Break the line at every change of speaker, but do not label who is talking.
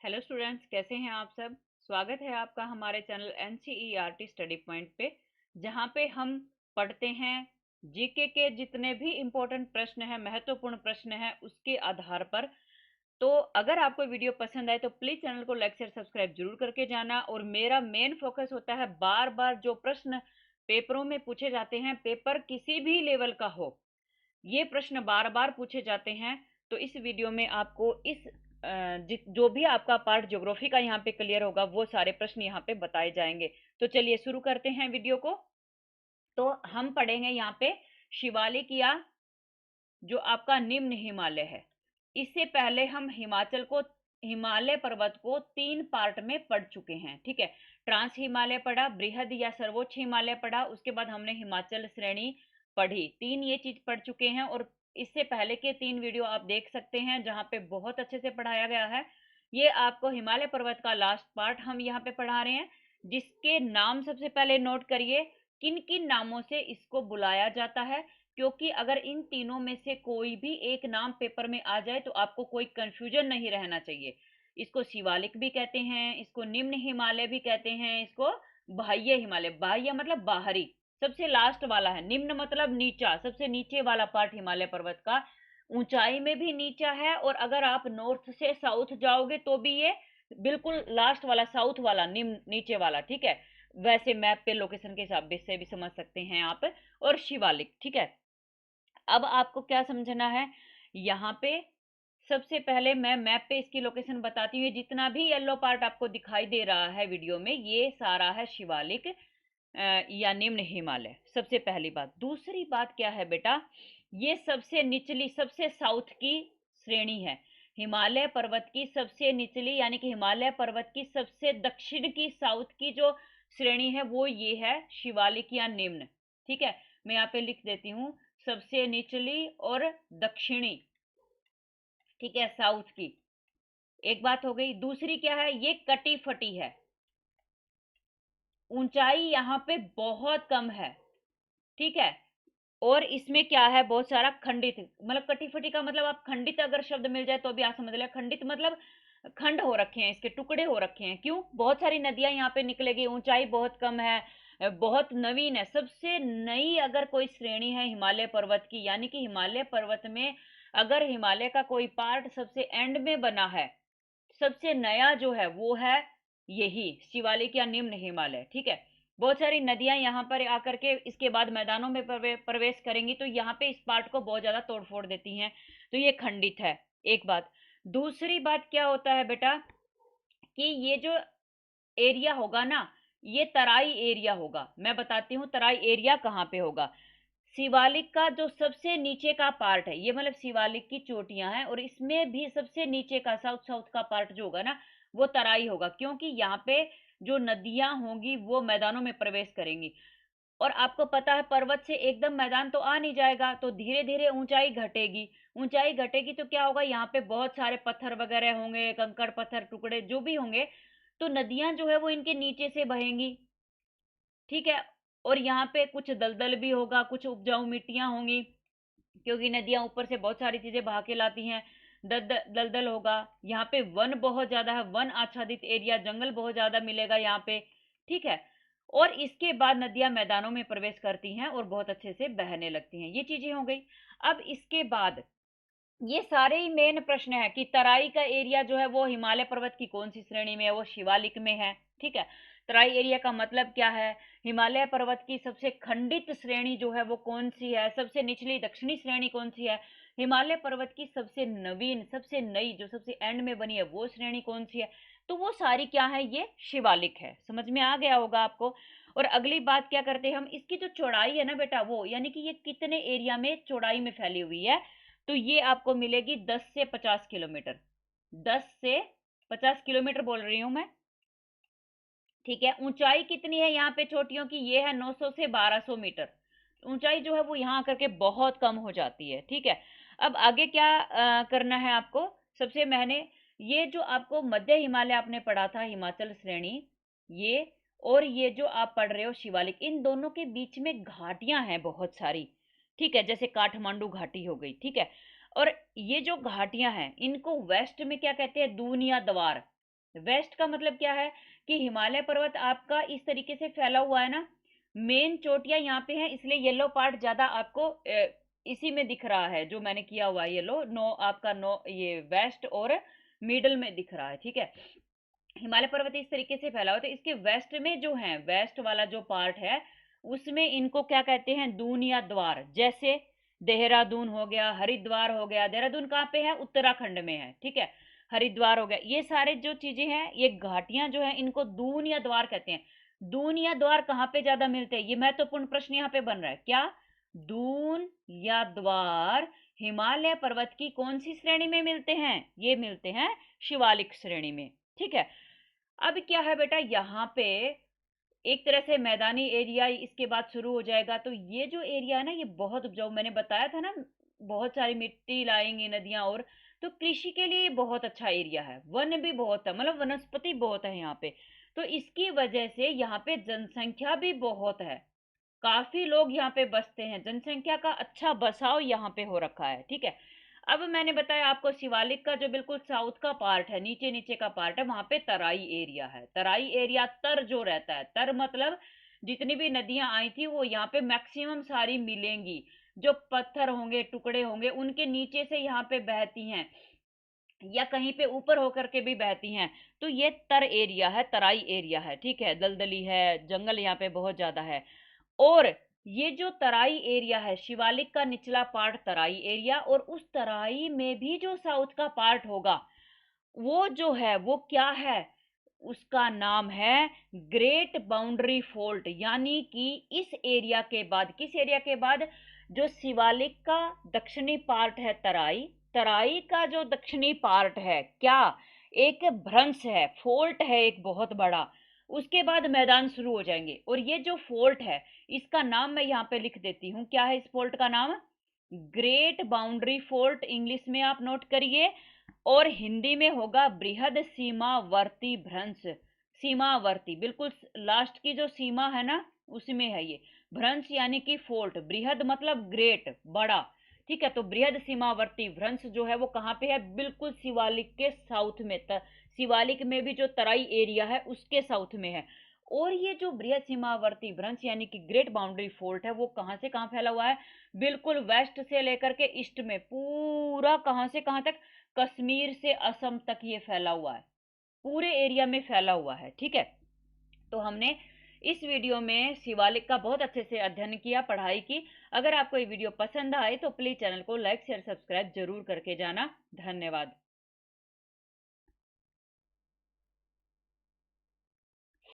Hello students, कैसे हैं आप सब। स्वागत है आपका हमारे चैनल एनसीईआरटी स्टडी पॉइंट पे, जहां पे हम पढ़ते हैं जीके के जितने भी इम्पोर्टेंट प्रश्न हैं, महत्वपूर्ण प्रश्न हैं, उसके आधार पर। तो अगर आपको वीडियो पसंद आए तो प्लीज चैनल को लाइक शेयर सब्सक्राइब जरूर करके जाना। और मेरा मेन फोकस होता है बार बार जो प्रश्न पेपरों में पूछे जाते हैं, पेपर किसी भी लेवल का हो, ये प्रश्न बार बार पूछे जाते हैं। तो इस वीडियो में आपको जो भी आपका पार्ट ज्योग्राफी का यहाँ पे क्लियर होगा, वो सारे प्रश्न यहाँ पे बताए जाएंगे। तो चलिए शुरू करते हैं वीडियो को। तो हम पढ़ेंगे यहाँ पे शिवालिक, या जो आपका निम्न हिमालय है। इससे पहले हम हिमालय पर्वत को तीन पार्ट में पढ़ चुके हैं, ठीक है। ट्रांस हिमालय पढ़ा, बृहद या सर्वोच्च हिमालय पढ़ा, उसके बाद हमने हिमाचल श्रेणी पढ़ी। तीन ये चीज पढ़ चुके हैं। और इससे पहले के तीन वीडियो आप देख सकते हैं जहां पे बहुत अच्छे से पढ़ाया गया है। ये आपको हिमालय पर्वत का लास्ट पार्ट हम यहाँ पे पढ़ा रहे हैं, जिसके नाम सबसे पहले नोट करिए। किन किन नामों से इसको बुलाया जाता है, क्योंकि अगर इन तीनों में से कोई भी एक नाम पेपर में आ जाए तो आपको कोई कंफ्यूजन नहीं रहना चाहिए। इसको शिवालिक भी कहते हैं, इसको निम्न हिमालय भी कहते हैं, इसको बाह्य हिमालय, बाह्य मतलब बाहरी, सबसे लास्ट वाला है। निम्न मतलब नीचा, सबसे नीचे वाला पार्ट हिमालय पर्वत का, ऊंचाई में भी नीचा है। और अगर आप नॉर्थ से साउथ जाओगे तो भी ये बिल्कुल लास्ट वाला, साउथ वाला, निम्न नीचे वाला, ठीक है। वैसे मैप पे लोकेशन के हिसाब से भी समझ सकते हैं आप। और शिवालिक, ठीक है। अब आपको क्या समझना है यहाँ पे, सबसे पहले मैं मैप पे इसकी लोकेशन बताती हूँ। जितना भी येलो पार्ट आपको दिखाई दे रहा है वीडियो में, ये सारा है शिवालिक या निम्न हिमालय, सबसे पहली बात। दूसरी बात क्या है बेटा, ये सबसे निचली, सबसे साउथ की श्रेणी है। हिमालय पर्वत की सबसे निचली, यानी कि हिमालय पर्वत की सबसे दक्षिण की, साउथ की जो श्रेणी है वो ये है, शिवालिक या निम्न, ठीक है। मैं यहाँ पे लिख देती हूँ, सबसे निचली और दक्षिणी, ठीक है, साउथ की। एक बात हो गई। दूसरी क्या है, ये कटी फटी है, ऊंचाई यहाँ पे बहुत कम है, ठीक है। और इसमें क्या है, बहुत सारा खंडित, मतलब कटी फटी का मतलब, आप खंडित अगर शब्द मिल जाए तो भी आप समझ ले। खंडित मतलब खंड हो रखे हैं, इसके टुकड़े हो रखे हैं। क्यों, बहुत सारी नदियां यहाँ पे निकलेगी, ऊंचाई बहुत कम है, बहुत नवीन है, सबसे नई अगर कोई श्रेणी है हिमालय पर्वत की, यानी कि हिमालय पर्वत में अगर हिमालय का कोई पार्ट सबसे एंड में बना है, सबसे नया जो है वो है यही शिवालिक या निम्न हिमालय, ठीक है। बहुत सारी नदियां यहाँ पर आकर के इसके बाद मैदानों में प्रवेश करेंगी, तो यहाँ पे इस पार्ट को बहुत ज्यादा तोड़फोड़ देती हैं, तो ये खंडित है, एक बात। दूसरी बात क्या होता है बेटा, कि ये जो एरिया होगा ना, ये तराई एरिया होगा। मैं बताती हूँ तराई एरिया कहाँ पे होगा। शिवालिक का जो सबसे नीचे का पार्ट है, ये मतलब शिवालिक की चोटियां हैं, और इसमें भी सबसे नीचे का साउथ साउथ का पार्ट जो होगा ना, वो तराई होगा। क्योंकि यहाँ पे जो नदियां होंगी वो मैदानों में प्रवेश करेंगी। और आपको पता है पर्वत से एकदम मैदान तो आ नहीं जाएगा, तो धीरे धीरे ऊंचाई घटेगी। ऊंचाई घटेगी तो क्या होगा, यहाँ पे बहुत सारे पत्थर वगैरह होंगे, कंकड़ पत्थर टुकड़े जो भी होंगे, तो नदियां जो है वो इनके नीचे से बहेंगी, ठीक है। और यहाँ पे कुछ दलदल भी होगा, कुछ उपजाऊ मिट्टियां होंगी, क्योंकि नदियां ऊपर से बहुत सारी चीजें बहा के लाती हैं। दलदल होगा। यहाँ पे वन बहुत ज्यादा है, वन आच्छादित एरिया, जंगल बहुत ज्यादा मिलेगा यहाँ पे, ठीक है। और इसके बाद नदियां मैदानों में प्रवेश करती हैं और बहुत अच्छे से बहने लगती हैं, ये चीजें हो गई। अब इसके बाद ये सारे ही मेन प्रश्न है कि तराई का एरिया जो है वो हिमालय पर्वत की कौन सी श्रेणी में है, वो शिवालिक में है, ठीक है। तराई एरिया का मतलब क्या है, हिमालय पर्वत की सबसे खंडित श्रेणी जो है वो कौन सी है, सबसे निचली दक्षिणी श्रेणी कौन सी है, हिमालय पर्वत की सबसे नवीन, सबसे नई, जो सबसे एंड में बनी है, वो श्रेणी कौन सी है। तो वो सारी क्या है, ये शिवालिक है। समझ में आ गया होगा आपको। और अगली बात क्या करते हैं हम, इसकी जो चौड़ाई है ना बेटा, वो यानी कि ये कितने एरिया में चौड़ाई में फैली हुई है, तो ये आपको मिलेगी 10 से 50 किलोमीटर। 10 से 50 किलोमीटर बोल रही हूं मैं, ठीक है। ऊंचाई कितनी है यहाँ पे चोटियों की, ये है 900 से 1200 मीटर। ऊंचाई जो है वो यहाँ करके बहुत कम हो जाती है, ठीक है। अब आगे क्या करना है आपको, सबसे मैंने ये जो आपको मध्य हिमालय आपने पढ़ा था, हिमाचल श्रेणी, ये और ये जो आप पढ़ रहे हो शिवालिक, इन दोनों के बीच में घाटियां हैं बहुत सारी, ठीक है। जैसे काठमांडू घाटी हो गई, ठीक है। और ये जो घाटियां हैं इनको वेस्ट में क्या कहते हैं, दूनिया द्वार, वेस्ट का मतलब क्या है कि हिमालय पर्वत आपका इस तरीके से फैला हुआ है ना, मेन चोटियां यहाँ पे हैं, इसलिए येलो पार्ट ज्यादा आपको इसी में दिख रहा है, जो मैंने किया हुआ है येलो, नो आपका नो ये वेस्ट और मिडल में दिख रहा है, ठीक है। हिमालय पर्वत इस तरीके से फैला हुआ, तो इसके वेस्ट में जो है, वेस्ट वाला जो पार्ट है, उसमें इनको क्या कहते हैं, दून या द्वार। जैसे देहरादून हो गया, हरिद्वार हो गया, देहरादून कहाँ पे है, उत्तराखंड में है, ठीक है। हरिद्वार हो गया, ये सारे जो चीजें हैं, ये घाटियां जो है, इनको दून या द्वार कहते हैं। दून या द्वार कहाँ पे ज्यादा मिलते हैं, ये महत्वपूर्ण प्रश्न यहाँ पे बन रहा है, क्या दून या द्वार हिमालय पर्वत की कौन सी श्रेणी में मिलते हैं, ये मिलते हैं शिवालिक श्रेणी में, ठीक है। अब क्या है बेटा, यहाँ पे एक तरह से मैदानी एरिया इसके बाद शुरू हो जाएगा, तो ये जो एरिया है ना, ये बहुत उपजाऊ, मैंने बताया था ना, बहुत सारी मिट्टी लाएंगे नदियां, और तो कृषि के लिए ये बहुत अच्छा एरिया है, वन भी बहुत है, मतलब वनस्पति बहुत है यहाँ पे। तो इसकी वजह से यहाँ पे जनसंख्या भी बहुत है, काफी लोग यहाँ पे बसते हैं, जनसंख्या का अच्छा बसाव यहाँ पे हो रखा है, ठीक है। अब मैंने बताया आपको शिवालिक का जो बिल्कुल साउथ का पार्ट है, नीचे नीचे का पार्ट है, वहां पे तराई एरिया है। तराई एरिया, तर जो रहता है, तर मतलब जितनी भी नदियां आई थी वो यहाँ पे मैक्सिमम सारी मिलेंगी, जो पत्थर होंगे, टुकड़े होंगे, उनके नीचे से यहाँ पे बहती हैं, या कहीं पे ऊपर होकर के भी बहती हैं। तो ये तर एरिया है, तराई एरिया है, ठीक है, दलदली है, जंगल यहाँ पे बहुत ज्यादा है। और ये जो तराई एरिया है, शिवालिक का निचला पार्ट तराई एरिया, और उस तराई में भी जो साउथ का पार्ट होगा, वो जो है वो क्या है, उसका नाम है ग्रेट बाउंड्री फोल्ट। यानी कि इस एरिया के बाद, किस एरिया के बाद, जो शिवालिक का दक्षिणी पार्ट है तराई, तराई का जो दक्षिणी पार्ट है, क्या एक भ्रंश है, फोल्ट है एक बहुत बड़ा, उसके बाद मैदान शुरू हो जाएंगे। और ये जो फोल्ट है, इसका नाम मैं यहाँ पे लिख देती हूँ, क्या है इस फोल्ट का नाम, ग्रेट बाउंड्री फोल्ट, इंग्लिश में आप नोट करिए, और हिंदी में होगा बृहद सीमावर्ती भ्रंश। सीमावर्ती, बिल्कुल लास्ट की जो सीमा है ना, उसमें है ये भ्रंश, यानी कि फोर्ट, बृहद मतलब ग्रेट, बड़ा, ठीक है। तो बृहद सीमावर्ती भ्रंश जो है वो कहाँ पे है, बिल्कुल शिवालिक के साउथ में, शिवालिक में भी जो तराई एरिया है उसके साउथ में है। और ये जो बृहद सीमावर्ती भ्रंश यानी कि ग्रेट बाउंड्री फोल्ट है, वो कहाँ से कहाँ फैला हुआ है, बिल्कुल वेस्ट से लेकर के ईस्ट में, पूरा कहाँ से कहाँ तक, कश्मीर से असम तक ये फैला हुआ है, पूरे एरिया में फैला हुआ है, ठीक है। तो हमने इस वीडियो में शिवालिक का बहुत अच्छे से अध्ययन किया, पढ़ाई की। अगर आपको ये वीडियो पसंद आए तो प्लीज चैनल को लाइक शेयर सब्सक्राइब जरूर करके जाना। धन्यवाद।